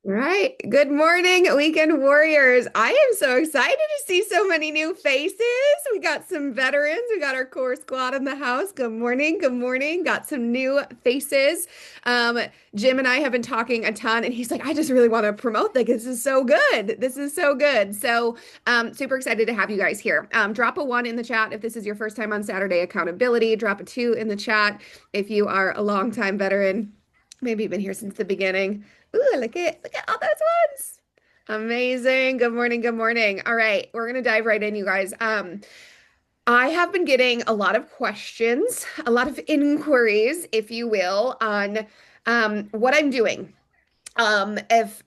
All right. Good morning, weekend warriors. I am so excited to see so many new faces. We got some veterans. We got our core squad in the house. Good morning. Good morning. Got some new faces. Um, Jim and I have been talking a ton, and he's like, I just really want to promote this. This is so good. This is so good. Super excited to have you guys here. Drop a one in the chat if this is your first time on Saturday accountability. Drop a two in the chat if you are a longtime veteran. Maybe you've been here since the beginning. Ooh, look at all those ones. Amazing. Good morning. Good morning. All right, we're gonna dive right in, you guys. I have been getting a lot of questions, a lot of inquiries, if you will, on what I'm doing. If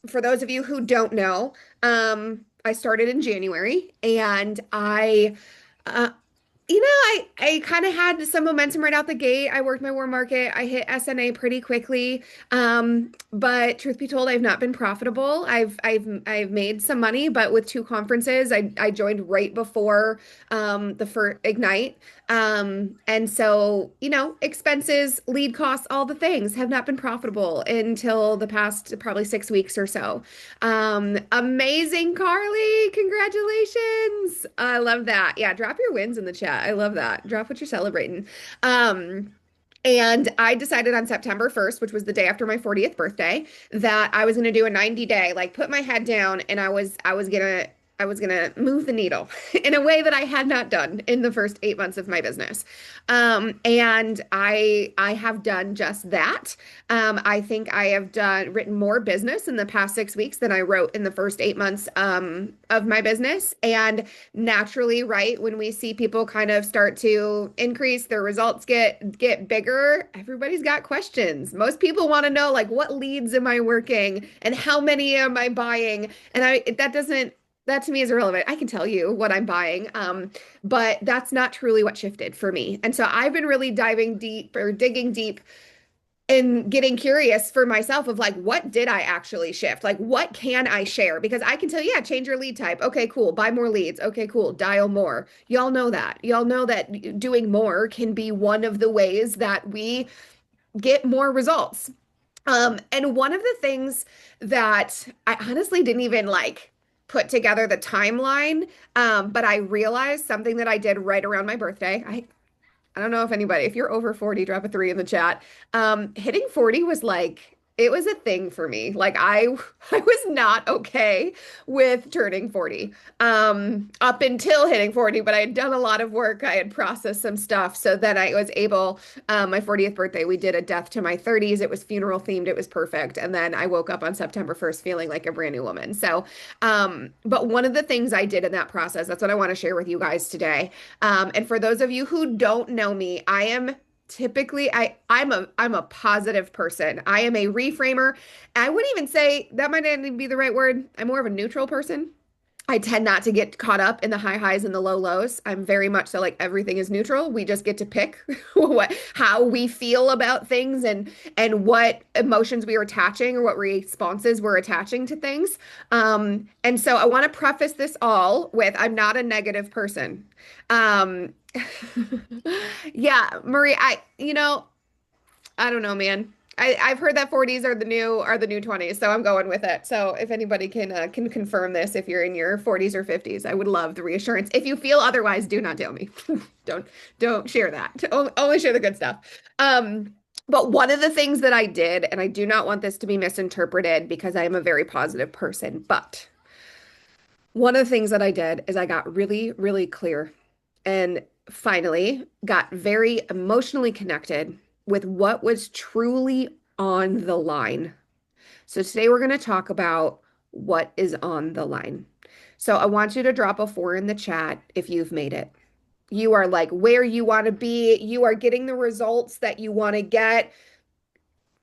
for those of you who don't know, I started in January and uh, I kind of had some momentum right out the gate. I worked my warm market. I hit SNA pretty quickly. But truth be told, I've not been profitable. I've made some money, but with two conferences, I joined right before the first Ignite. And so, expenses, lead costs, all the things have not been profitable until the past probably 6 weeks or so. Amazing, Carly. Congratulations. I love that. Yeah, drop your wins in the chat. I love that. Drop what you're celebrating. Um, and I decided on September 1st, which was the day after my 40th birthday, that I was going to do a 90-day, like put my head down and I was gonna move the needle in a way that I had not done in the first 8 months of my business. And I have done just that. I think I have written more business in the past 6 weeks than I wrote in the first 8 months of my business. And naturally, right, when we see people kind of start to increase, their results get bigger, everybody's got questions. Most people want to know like what leads am I working and how many am I buying? And that to me is irrelevant. I can tell you what I'm buying, but that's not truly what shifted for me. And so I've been really diving deep or digging deep and getting curious for myself of like, what did I actually shift? Like, what can I share? Because I can tell you, yeah, change your lead type. Okay, cool. Buy more leads. Okay, cool. Dial more. Y'all know that. Y'all know that doing more can be one of the ways that we get more results. And one of the things that I honestly didn't even like put together the timeline, but I realized something that I did right around my birthday. I don't know if you're over 40, drop a three in the chat. Hitting 40 was like, it was a thing for me. Like I was not okay with turning 40. Up until hitting 40, but I had done a lot of work. I had processed some stuff. So then I was able, my 40th birthday, we did a death to my 30s. It was funeral themed. It was perfect. And then I woke up on September 1st feeling like a brand new woman. But one of the things I did in that process, that's what I want to share with you guys today. And for those of you who don't know me, I am typically I'm a positive person. I am a reframer. I wouldn't even say that might not even be the right word. I'm more of a neutral person. I tend not to get caught up in the high highs and the low lows. I'm very much so like everything is neutral. We just get to pick how we feel about things and what emotions we are attaching or what responses we're attaching to things. And so I want to preface this all with I'm not a negative person. Um, yeah, Marie, I don't know, man. I've heard that 40s are the new 20s, so I'm going with it. So if anybody can confirm this, if you're in your 40s or 50s, I would love the reassurance. If you feel otherwise, do not tell me. Don't don't share that. Only share the good stuff. But one of the things that I did, and I do not want this to be misinterpreted because I am a very positive person, but one of the things that I did is I got really, really clear and finally got very emotionally connected with what was truly on the line. So today we're going to talk about what is on the line. So I want you to drop a four in the chat if you've made it. You are like where you want to be. You are getting the results that you want to get.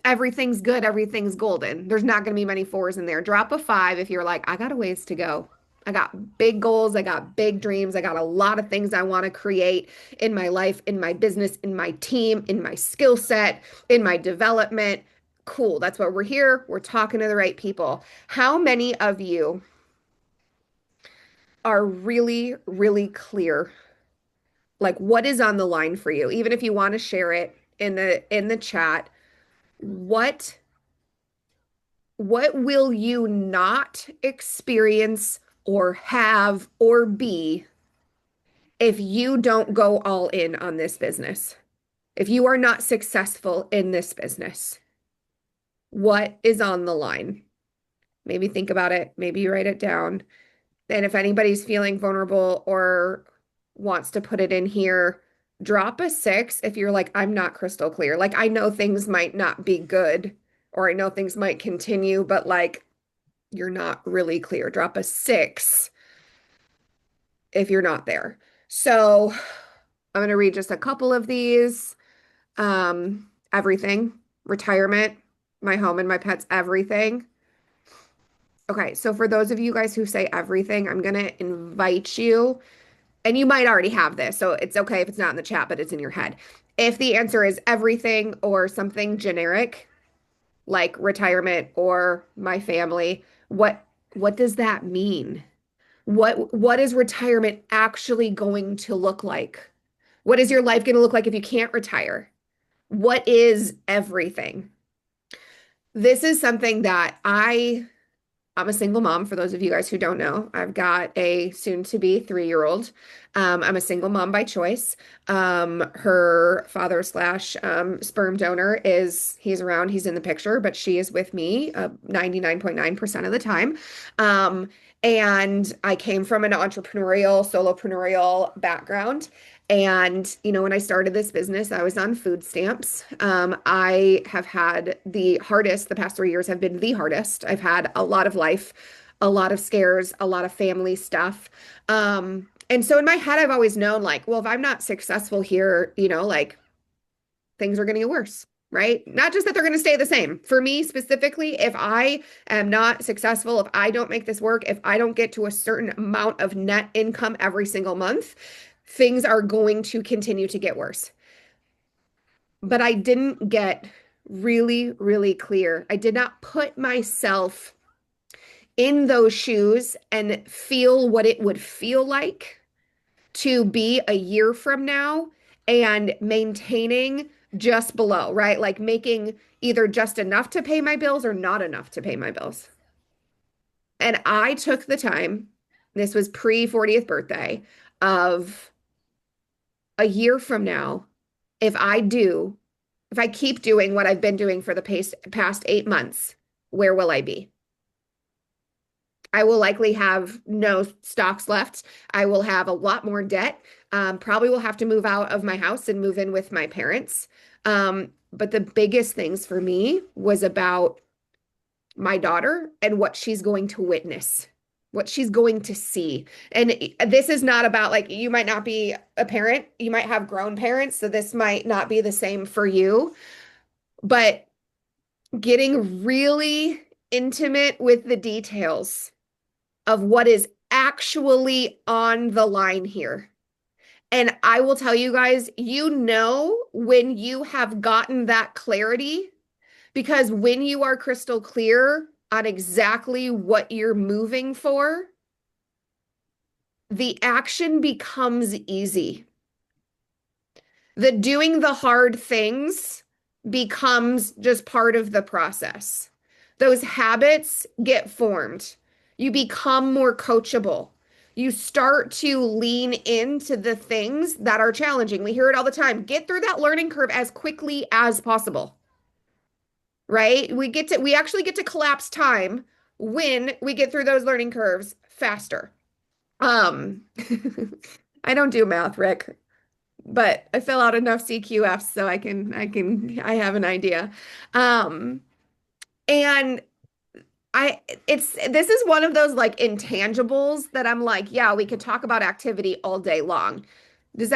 Everything's good. Everything's golden. There's not going to be many fours in there. Drop a five if you're like, I got a ways to go. I got big goals. I got big dreams. I got a lot of things I want to create in my life, in my business, in my team, in my skill set, in my development. Cool. That's what we're here. We're talking to the right people. How many of you are really, really clear? Like what is on the line for you? Even if you want to share it in the chat, what What will you not experience or have or be if you don't go all in on this business? If you are not successful in this business, what is on the line? Maybe think about it. Maybe you write it down. And if anybody's feeling vulnerable or wants to put it in here, drop a 6 if you're like, I'm not crystal clear. Like, I know things might not be good, or I know things might continue, but like, you're not really clear. Drop a 6 if you're not there. So I'm going to read just a couple of these. Everything, retirement, my home and my pets, everything. Okay, so for those of you guys who say everything, I'm going to invite you, and you might already have this, so it's okay if it's not in the chat, but it's in your head. If the answer is everything or something generic, like retirement or my family, what does that mean? What is retirement actually going to look like? What is your life going to look like if you can't retire? What is everything? This is something that I'm a single mom, for those of you guys who don't know. I've got a soon-to-be 3-year-old. I'm a single mom by choice. Her father slash sperm donor he's around, he's in the picture, but she is with me 99.9% of the time. And I came from an entrepreneurial, solopreneur background. And, when I started this business, I was on food stamps. I have had the past 3 years have been the hardest. I've had a lot of life, a lot of scares, a lot of family stuff. And so in my head, I've always known like, well, if I'm not successful here, like things are going to get worse. Right? Not just that they're going to stay the same. For me specifically, if I am not successful, if I don't make this work, if I don't get to a certain amount of net income every single month, things are going to continue to get worse. But I didn't get really, really clear. I did not put myself in those shoes and feel what it would feel like to be a year from now and maintaining just below, right? Like making either just enough to pay my bills or not enough to pay my bills. And I took the time, this was pre 40th birthday, of a year from now, if I keep doing what I've been doing for the past 8 months, where will I be? I will likely have no stocks left. I will have a lot more debt. Probably will have to move out of my house and move in with my parents. But the biggest things for me was about my daughter and what she's going to witness, what she's going to see. And this is not about like, you might not be a parent, you might have grown parents, so this might not be the same for you, but getting really intimate with the details of what is actually on the line here. And I will tell you guys, when you have gotten that clarity, because when you are crystal clear on exactly what you're moving for, the action becomes easy. The doing the hard things becomes just part of the process. Those habits get formed. You become more coachable. You start to lean into the things that are challenging. We hear it all the time. Get through that learning curve as quickly as possible. Right? We actually get to collapse time when we get through those learning curves faster. Um, I don't do math, Rick, but I fill out enough CQFs so I have an idea. And this is one of those like intangibles that I'm like, yeah, we could talk about activity all day long. Does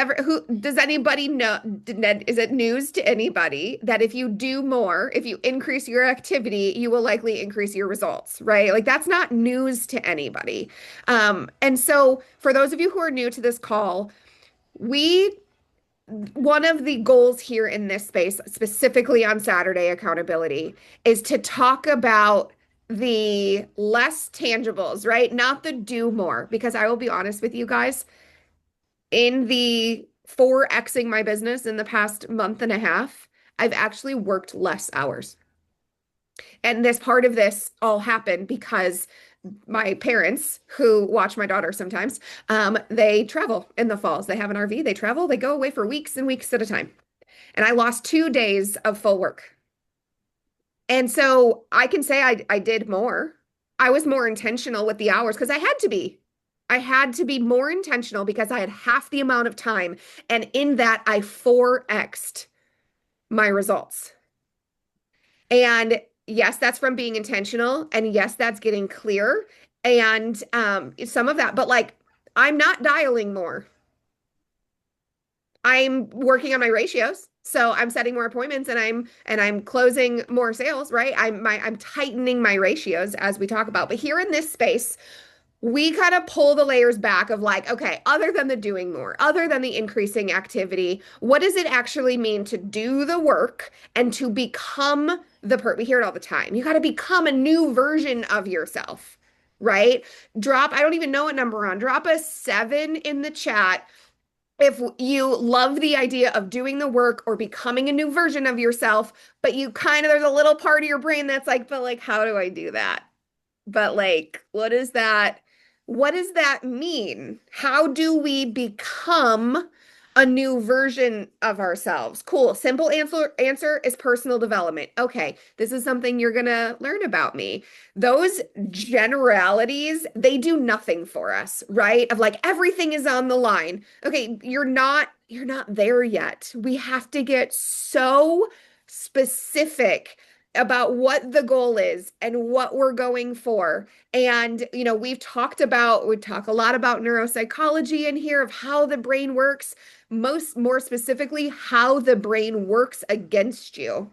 anybody know, is it news to anybody that if you do more, if you increase your activity, you will likely increase your results, right? Like that's not news to anybody. And so for those of you who are new to this call, one of the goals here in this space, specifically on Saturday accountability, is to talk about the less tangibles, right? Not the do more, because I will be honest with you guys, in the 4Xing my business in the past month and a half, I've actually worked less hours. And this part of this all happened because my parents, who watch my daughter sometimes, they travel in the falls. They have an RV, they travel, they go away for weeks and weeks at a time. And I lost 2 days of full work. And so I can say I did more. I was more intentional with the hours because I had to be. I had to be more intentional because I had half the amount of time. And in that, I 4x'd my results. And yes, that's from being intentional. And yes, that's getting clear. And some of that, but like I'm not dialing more. I'm working on my ratios. So I'm setting more appointments and I'm closing more sales, right? I'm tightening my ratios as we talk about. But here in this space, we kind of pull the layers back of like, okay, other than the doing more, other than the increasing activity, what does it actually mean to do the work and to become we hear it all the time. You got to become a new version of yourself, right? I don't even know what number we're on. Drop a 7 in the chat if you love the idea of doing the work or becoming a new version of yourself, but there's a little part of your brain that's like, but like, how do I do that? But like, what does that mean? How do we become a new version of ourselves? Cool. Simple answer is personal development. Okay, this is something you're gonna learn about me. Those generalities, they do nothing for us, right? Of like everything is on the line. Okay, you're not there yet. We have to get so specific about what the goal is and what we're going for. And, we talk a lot about neuropsychology in here of how the brain works, more specifically, how the brain works against you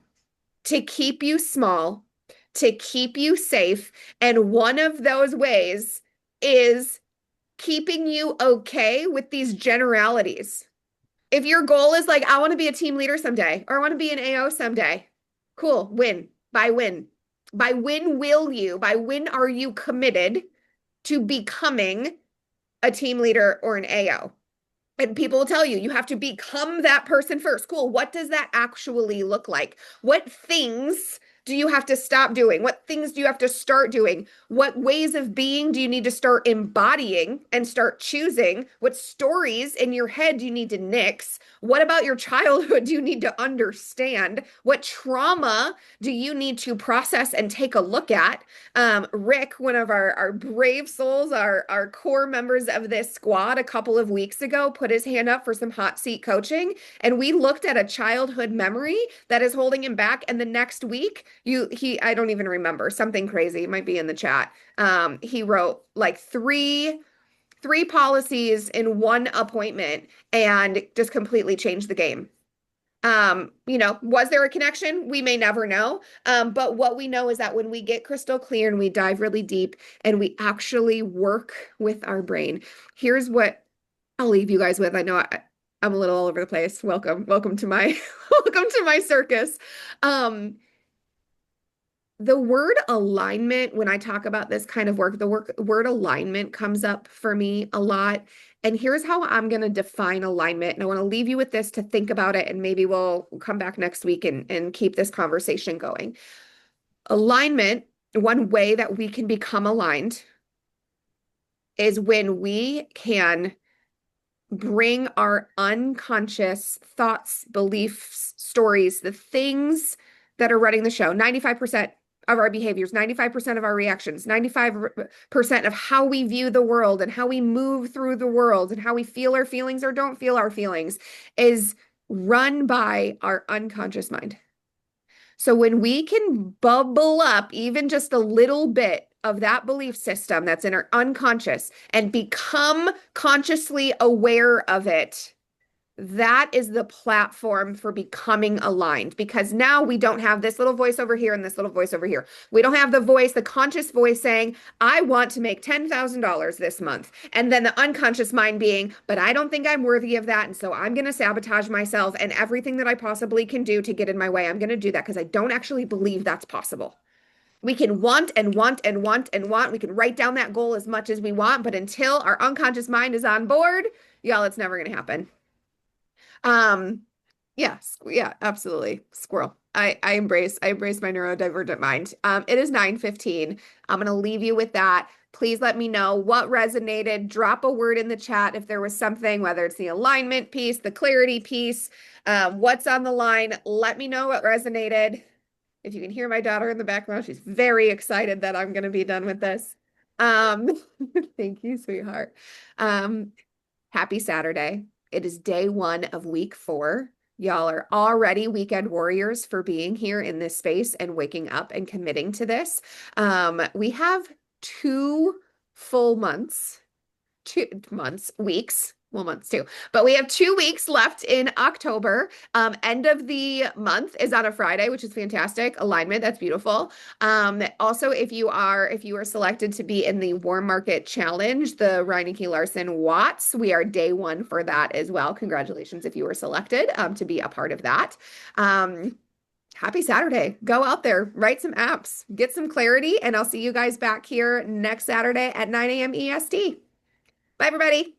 to keep you small, to keep you safe. And one of those ways is keeping you okay with these generalities. If your goal is like, I want to be a team leader someday, or I want to be an AO someday, cool, win. By when? By when are you committed to becoming a team leader or an AO? And people will tell you, you have to become that person first. Cool. What does that actually look like? What things do you have to stop doing? What things do you have to start doing? What ways of being do you need to start embodying and start choosing? What stories in your head do you need to nix? What about your childhood do you need to understand? What trauma do you need to process and take a look at? Rick, one of our brave souls, our core members of this squad a couple of weeks ago, put his hand up for some hot seat coaching. And we looked at a childhood memory that is holding him back. And the next week, I don't even remember, something crazy, it might be in the chat. He wrote like three policies in one appointment and just completely changed the game. Was there a connection? We may never know. But what we know is that when we get crystal clear and we dive really deep and we actually work with our brain, here's what I'll leave you guys with. I know I'm a little all over the place. Welcome to my welcome to my circus. The word alignment, when I talk about this kind of work, word alignment comes up for me a lot. And here's how I'm going to define alignment. And I want to leave you with this to think about it. And maybe we'll come back next week and keep this conversation going. Alignment, one way that we can become aligned is when we can bring our unconscious thoughts, beliefs, stories, the things that are running the show, 95% of our behaviors, 95% of our reactions, 95% of how we view the world and how we move through the world and how we feel our feelings or don't feel our feelings is run by our unconscious mind. So when we can bubble up even just a little bit of that belief system that's in our unconscious and become consciously aware of it, that is the platform for becoming aligned, because now we don't have this little voice over here and this little voice over here. We don't have the conscious voice saying, I want to make $10,000 this month. And then the unconscious mind being, but I don't think I'm worthy of that. And so I'm going to sabotage myself and everything that I possibly can do to get in my way. I'm going to do that because I don't actually believe that's possible. We can want and want and want and want. We can write down that goal as much as we want, but until our unconscious mind is on board, y'all, it's never going to happen. Yeah, yeah, absolutely. Squirrel. I embrace my neurodivergent mind. It is 9:15. I'm gonna leave you with that. Please let me know what resonated. Drop a word in the chat if there was something, whether it's the alignment piece, the clarity piece, what's on the line. Let me know what resonated. If you can hear my daughter in the background, she's very excited that I'm gonna be done with this. Um, thank you, sweetheart. Um, Happy Saturday. It is day one of week 4. Y'all are already weekend warriors for being here in this space and waking up and committing to this. We have 2 full months, 2 months, weeks. Well, months too, but we have 2 weeks left in October. End of the month is on a Friday, which is fantastic. Alignment, that's beautiful. Also, if you are selected to be in the Warm Market Challenge, the Reineke Larson Watts, we are day one for that as well. Congratulations if you were selected to be a part of that. Happy Saturday. Go out there, write some apps, get some clarity, and I'll see you guys back here next Saturday at 9 a.m. EST. Bye, everybody.